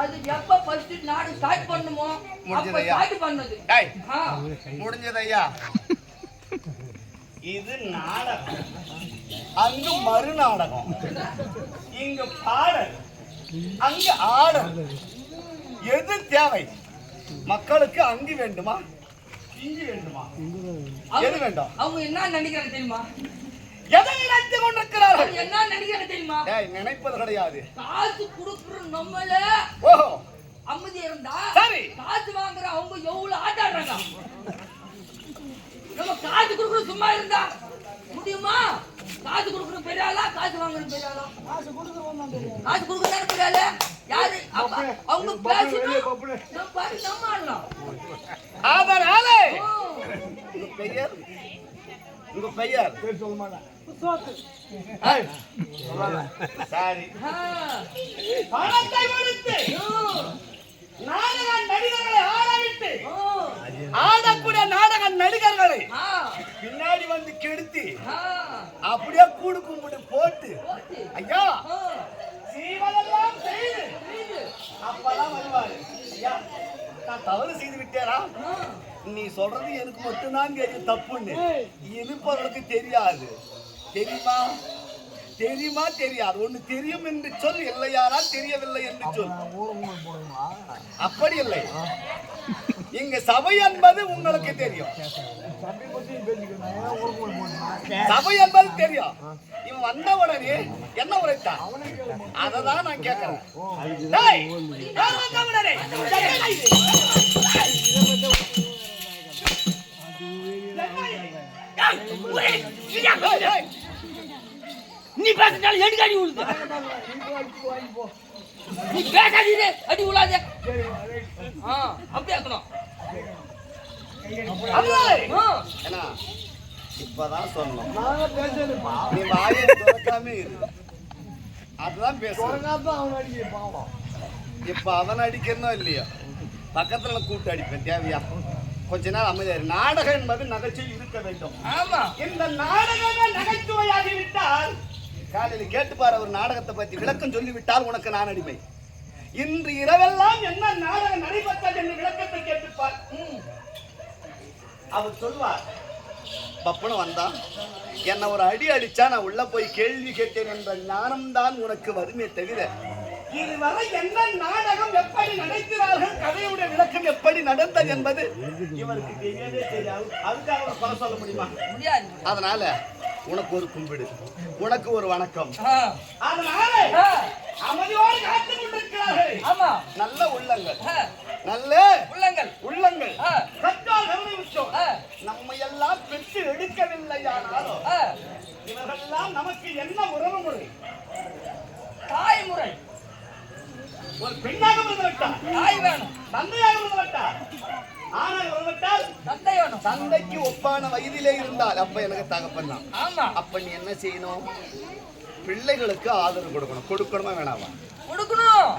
அது எப்ப ஃபர்ஸ்ட் நாடு ஸ்டார்ட் பண்ணுமோ அப்ப ஸ்டார்ட் பண்ணது. டேய் முடிஞ்சது ஐயா. இது நாடகம், அங்க மறு நாடகம், இங்க பாடல், அங்க ஆடல். எது தேவை மக்களுக்கு? அங்கு வேண்டுமா இங்கு வேண்டுமா? எது வேண்டும்? அவங்க என்ன நினைக்கிறாங்க தெரியுமா? எதை நினைத்து கொண்டிருக்கிறார்கள்? என்ன நினைக்கிறாங்க தெரியுமா? நினைப்பது கிடையாது. காசு கொடுக்குற நம்மள ஓஹோ அமைதி இருந்தா சரி, காசு வாங்குற அவங்க எவ்வளவு ஆட்டாடுறாங்க. நம்ம காசு கொடுக்குற சும்மா இருந்தா முடியுமா? காசு கொடுக்குற பெரிய ஆளா, காசு வாங்குற பெரிய ஆளா? காசு கொடுக்குற பெரிய ஆளு யாரு? அவங்க பேசணும், நம்ம ஆடலாம். அதனால உங்க பெயர் சொல்ல மாட்டேன். சரி, பணத்தை கொடுத்து நாடக நடிகர்களை ஆடவிட்டு ஆடக்கூடிய நாடக நடிகர்களை பின்னாடி வந்து கெடுத்து அப்படியே கூடு கும்பிட்டு போட்டு ஐயா சீவனெல்லாம் செய்து அப்பதான் வருவாரு. ஐயா நான் தவறு செய்து விட்டேரா? நீ சொல்றது எனக்கு மட்டும்தான் தெரியும் தப்புன்னு. இருப்பவர்களுக்கு தெரியாது. தெரியுமா தெரியாது. ஒண்ணு தெரியும் என்று சொல், இல்லையாரா தெரியவில்லை என்று சொல். அப்படி இல்லை. இங்க சபை என்பது உங்களுக்கு தெரியும், சபை என்பது தெரியும். இவன் வந்த உடனே என்ன உரைத்தான் அததான் நான் கேட்கிறேன். நீ பேசினாலும் எனக்கு அடி விழுது. நீ பேசாதீங்க அடி விழாத. அப்படி ஆக்கணும். இப்பதான் சொன்னோம், நீ வாயை திறக்காம இரு. அதுதான் பேசுறேன். இப்ப அவன் அடிக்கணும் இல்லையா, பக்கத்துல கூப்பிட்டு அடிப்பேன். தேவையா? கொஞ்ச நாள் அமைதியாரு. நாடகம் என்பது நகைச்சுவை இருக்க வேண்டும். ஆமா, இந்த நாடகம் நகைச்சுவையாகி விட்டால் காலையில் கேட்டுப்பாரு. ஒரு நாடகத்தை பத்தி விளக்கம் சொல்லிவிட்டால் உனக்கு நான் அடிமை. இன்று இரவெல்லாம் என்ன நாடகம் நடைபெற்றது என்று விளக்கத்தை கேட்டுப்பார். அவர் சொல்வார், பப்புனு வந்தான் என்ன ஒரு அடி அடிச்சா நான் உள்ள போய் கேள்வி கேட்டேன் என்ற ஞானம்தான் உனக்கு வருமே தவிர இதுவரை என்ன நாடகம் எப்படி நடக்கிறார்கள், கதையுடைய விளக்கம் எப்படி நடந்தது என்பது இவருக்கு தெரியவே தெரியாது. அதுக்காக அவர் பல சொல்ல முடியுமா? முடியாது. அதனால உனக்கு ஒரு கும்பிடு, உனக்கு ஒரு வணக்கம். அதனால அமைதியோடு காத்து கொண்டிருக்கிறார்கள். ஆமா, நல்ல உள்ளங்கள், நல்ல உள்ளங்கள் கற்றால் கவனிச்சோம். நம்ம எல்லாம் பெற்று எடுக்கவில்லையானாலும் இவர்களெல்லாம் நமக்கு என்ன உறவு முறை? தாய்முறை. ஒரு பெண்ணாக விட்டால் தாய் வேணும், தந்தையாக விட்டால் ஆனாக விட்டால் தந்தை வேணும். தந்தைக்கு ஒப்பான வயதிலே இருந்தால் அப்ப எனக்கு தகப்பன் தான். ஆமா, அப்ப நீ என்ன செய்யணும்? பிள்ளைகளுக்கு ஆதரவு கொடுக்கணும். கொடுக்கணுமா வேணாமா? கொடுக்கணும்.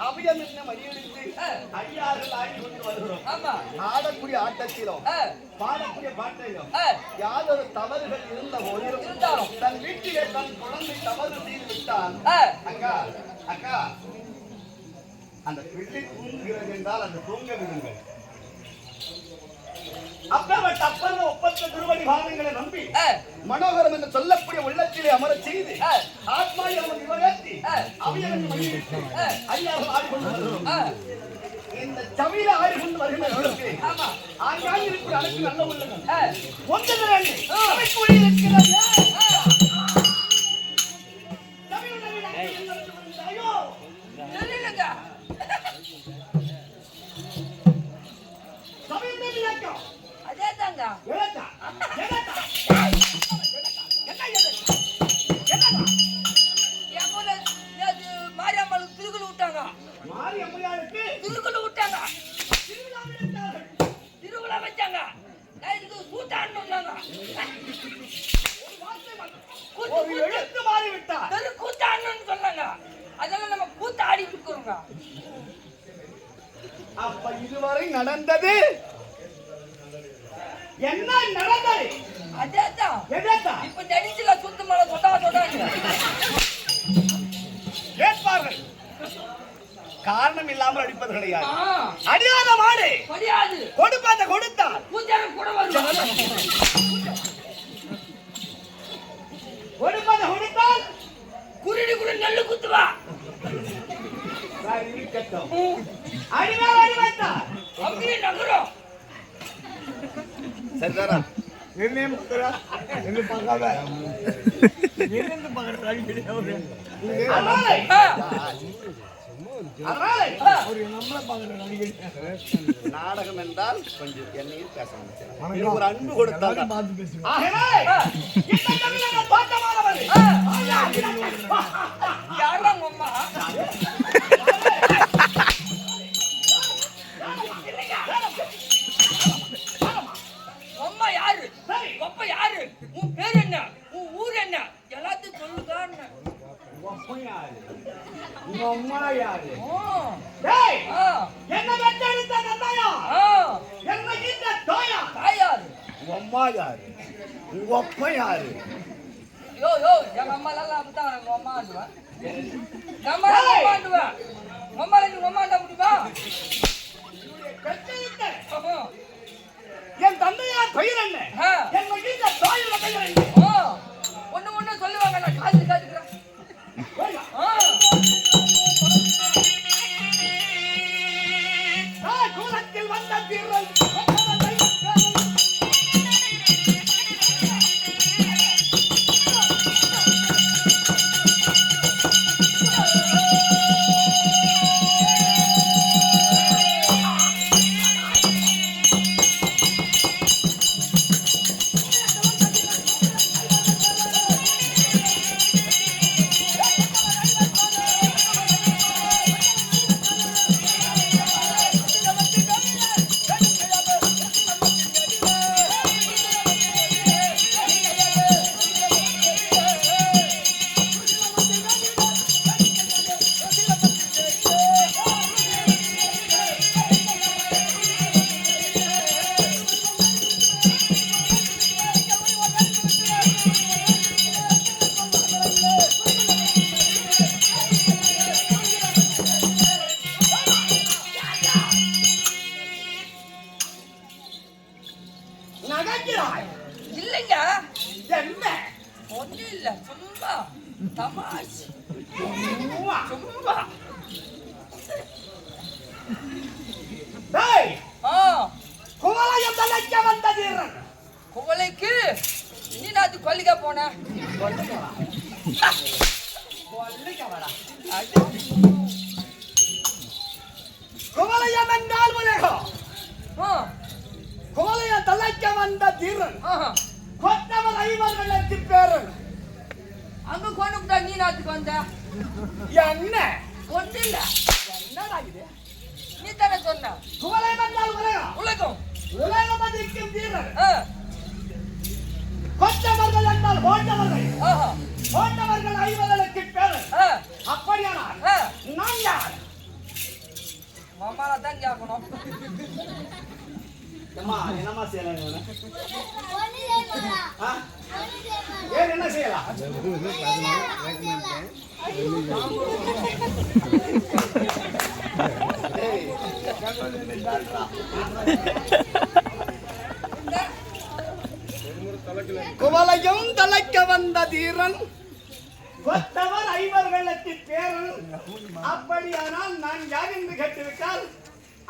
அபியம் என்ன மணியெடுத்து அடியார்கள் ஆடி கொண்டு வருகிறோம். ஆமா. ஆடக்கூடிய ஆட்டத்திலும் பாடக்கூடிய பாட்டிலும் யாதொரு தவறுகள் இருந்த போதிலும் தன் வீட்டிலே தன் குழந்தை தவறு செய்து விட்டால் அக்கா அக்கா அந்த பிள்ளை தூங்குகிறது என்றால் அந்த தூங்க விடுங்கள். அப்பவட்ட அப்பன ஒப்பற்ற திருவடி பாதங்களை நம்பி மனோகரம் என்று சொல்லக்கூடிய உள்ளத்திலே அமர செய்து ஆத்மாவை அவன் விவரத்தி அவையவன் மணியிட்டு ஐயாவும் ஆடிக்கொண்டு வருகிறோம். இந்த சபையில ஆடிக்கொண்டு வருகின்றவர்களுக்கு ஆங்காங்க இருக்கிற அனைத்து நல்ல உள்ளங்கள் ஒன்றும் இருக்கிறது. மாரியம்மனுக்கு திருக்குள் விட்டாங்க. திருக்குள் விட்டாங்க. திருவிழா வச்சாங்க. கூட்டாண்டு கூத்தாண்டு சொன்னாங்க. அதெல்லாம் நம்ம கூத்தாடி இருக்கிறோங்க. அப்ப இதுவரை நடந்தது என்ன நடந்தது? அதேதான். இப்ப நடிச்சுல சுத்தமான சொடாங்க கேட்பார்கள். காரணம் இல்லாமல் அடிப்பது கிடையாது. அடியாத மாடு கிடையாது. கொடுப்பாத கொடுத்தால் பூஜாரம் கூட வரும். கொடுப்பாத கொடுத்தால் குருடி குரு நெல்லு குத்துவா. அடிவா அடிவா அப்படியே நகரும். சரிதானா? என்னையும் என்ன பார்க்காத என்ன பார்க்கற அடிக்கடி அவரு நம்மள பார்க்கற அடிக்கடி. நாடகம் என்றால் கொஞ்சம் என்னையும் பேச முடியும். ஒரு அன்பு கொடுத்தாங்க. பார்த்து பேசுங்க. யாரும் அம்மா அம்மா யாரு? அப்பா யாரு? உன் பேர் என்ன? உன் ஊர் என்ன? எல்லாத்தையும் சொல்லுங்க. அம்மா யாரு? என்ன வெட்டெடுத்த நந்தாயா? என்ன கிட்ட தோயா? தாயாரு. அம்மா யாரு? உங்க அப்பா யாரு? யோ எங்க அம்மா எல்லாம் அப்படித்தான். எங்க அம்மா ஆண்டுவா. நம்ம அம்மா ஆண்டுவா. அம்மா நீ அம்மா ஆண்டா முடியுமா? என் தந்தையா பெயர் என்ன? என் மகிழ்ந்த தாயோட பெயர் என்ன? ஒண்ணு சொல்லுவாங்க. நான் காது காத்துக்கிறேன். தூரத்தில் வந்த தீரல் இல்லைங்க. என்ன? ஒண்ணு இல்ல. சும்மா தமாஷ். சும்மா. டேய் குவளையம் தலைக்க வந்த வீரன். குவளைக்கு நீ நாத்து கொல்லிக்க போன. குவளையம் என்றால் உலகம். குவளையம் தலைக்க வந்த வீரன். கொத்தவர் 5 பேரன். அங்க கொண்டு நீ நாத்துக்கு வந்த. என்ன? ஒண்ணு இல்ல. என்னடா இது? நீ தானே சொன்ன. குவளையம் என்றால் உலகம். உலகம். உலகம் அதிக்கும் வீரன். கொத்தவர்கள் என்றால் ஓட்டவர்கள். ஓட்டவர்கள் 50 பேரன். அப்படியானால் நான் யார்? வாங்கணும். அம்மா என்னம்மா செய்யலாம் இவனை? ஆ? ஏன் என்ன செய்யலாம்? ஏய், குவளையும் தலைக்க வந்த தீரன் கொத்தவர் ஐவர்களுக்கு பேரன். அப்படியானால் நான் யார் என்று கேட்டிருக்கால்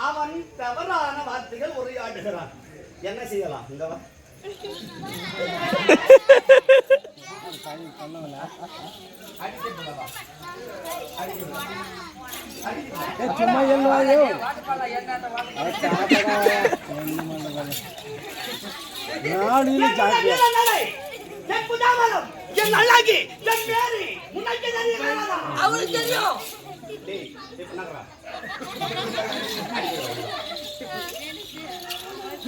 அவன் தவறான வார்த்தைகள் உரையாடுகிறான். என்ன செய்யலாம்? இங்க வா. சும்மா எழுவாயோ வாட்டுப்பாலா என்னத்த வாட்டு என் அழகி என் பேரு உனக்கு தெரியாதா? அவளுக்கு தெரியும். டேய், இப்ப நகரா.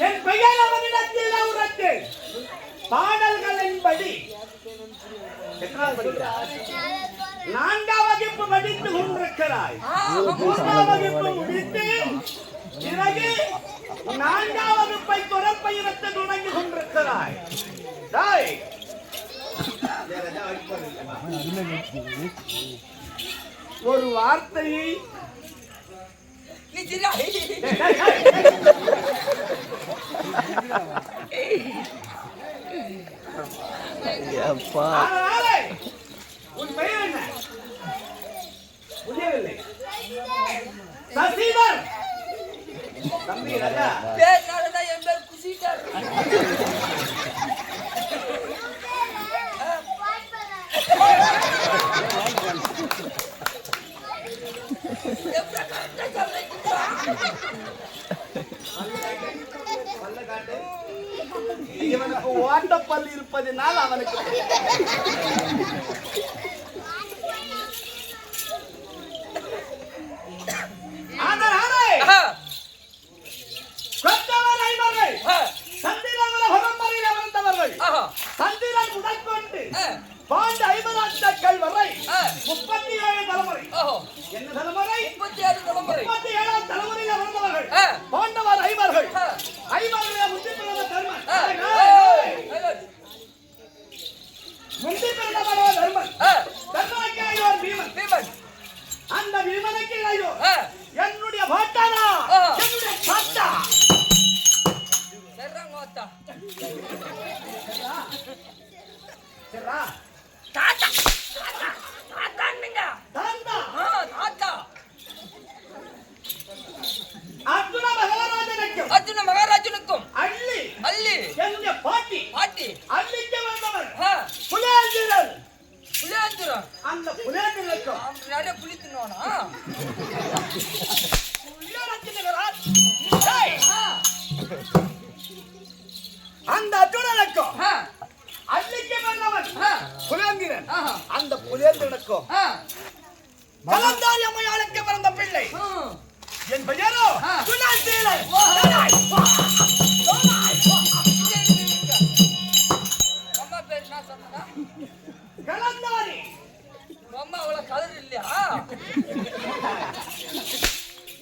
என் பெயர் அவனிடத்தில் உரத்து பாடல்களின்படி எத்தனாவது படிக்கிறாய்? 4ஆம் வகுப்பு படித்து கொண்டிருக்கிறாய். 3ஆம் வகுப்பு முடித்து பிறகு 4ஆம் வகுப்பை தொடர்பயிரத்தை தொடங்கி கொண்டிருக்கிறாய். டேய், ஒரு வார்த்தையை நீ சரியா? அதனாலே உன் பெயர் என்ன? புரியவில்லை. சசிதர். தம்பி ராஜா. பேர்னாலதான் என் பேர் குஷிட்டார். இவனுக்கு ஓட்டப்பல் இருப்பதினால் அவனுக்கு அதனாலே கொத்தவர் ஐவர்கள் சந்திரகுல பரம்பரையில் அமர்ந்தவர்கள் சந்திரன் முதற்கொண்டு பாண்ட 50 வரை 37 தலைமுறை. என்ன தலைமுறை? 37 தலைமுறை. 37ஆம் தலைமுறையில் அமர்ந்தவர்கள் பாண்டவர் ஐவர்கள். ஐவர்களே முந்தி பிறந்த தர்மன். முந்தி பிறந்தவனோ தர்மன். தர்மனுக்கு ஐயோர் பீமன். அந்த பீமனுக்கு ஐயோ என்னுடைய பாட்டானா, என்னுடைய பாட்டா. சரிங்கோத்தா. சரிடா. தாத்தா தாத்தா தாத்தான்னுங்க. தாத்தா தாத்தா அர்ஜுன மகாராஜனுக்கும் அள்ளி அள்ளி என்னுடைய பாட்டி பாட்டி அள்ளிக்கு வந்தவர் புலேந்திரன். அந்த புலேந்திரனுக்கும் நிறைய புளி தின்னோனா? அந்த அர்ஜுனனுக்கும் அள்ளிக்கு வந்தவன் புலேந்திரன். அந்த புலேந்திரனுக்கும் கலந்தாரி அம்மையாளுக்கு பிறந்த பிள்ளை. என் பெயரோ குணாசீலன். அம்மா பேர் என்ன சொன்னா? கலந்தாரி. அம்மா அவ்வளவு கலர் இல்லையா?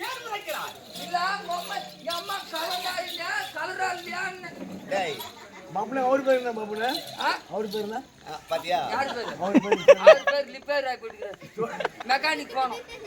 ஏன் நினைக்கிறாய்? இல்ல அம்மா என் அம்மா கலரா இல்லையா கலரா இல்லையான்னு. டேய், பாப்புல அவர் பேர் என்ன பாப்புல? அவர் பேர் என்ன? பாத்தியா? யார் பேரு? அவர் பேர் அவர் பேர் லிப்பேர் ஆகி போயிட்டு மெக்கானிக் போனோம்.